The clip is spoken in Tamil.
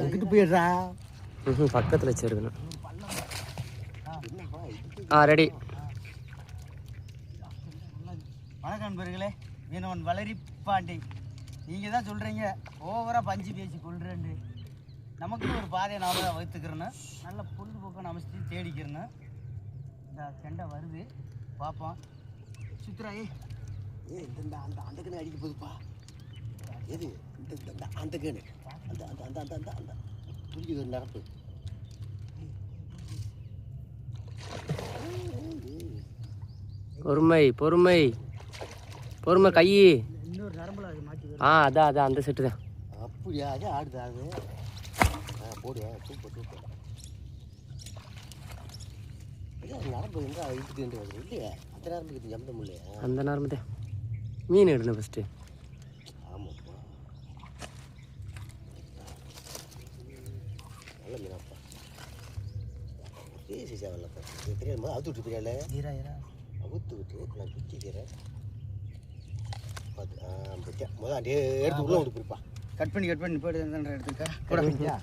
அங்கிட்டு போயிடுறா. பக்கத்தில் வச்சிருக்கணும். ரெடி. வணக்கம் நண்பர்களே, மீனவன் வளரி பாண்டி. நீங்கள் தான் சொல்கிறீங்க ஓவராக பஞ்சு பேசி கொள்றேன்னு. நமக்குன்னு ஒரு பாதையை நாம தான் வகுத்துக்கிறேன்னு நல்ல பொழுதுபோக்காக அமைச்சு தேடிக்கிறேன்னு. இந்த கெண்டை வருது பார்ப்போம். சுத்துறாயே இந்த அந்த அந்த கண்ணு அடிக்க போகுதுப்பா. எது இந்த அந்த கண்ணு அந்த அந்த அந்த அந்த அந்த அந்த புரியுது நடப்பு. பொறுமை பொறுமை பொறுமை. கை இன்னொரு நரம்புல அது மாட்டி. அதான் அதான் அந்த செட்டு தான். அப்படியா? அது ஆடுது அது. போடுவேன். Super super. நரம்பு எங்கே இழுத்துட்டு வருது இல்லையா? அந்த நரம்புக்கு ஜம்பம் இல்லையா? அந்த நரம்பு தான். மீன் எடுக்கணும் ஃபஸ்ட்டு. ஆமாப்பா, நல்ல மீனாப்பா. பேசி சேவல்லப்பா தெரியாதுமா. அவுத்து விட்டு தெரியால அவுத்து விட்டு நான் பிடிக்கிறேன். பார்த்து முதல் எடுத்து உள்ள விட்டு போயிருப்பா. கட் பண்ணி போய்ட்டு எடுத்துக்கா.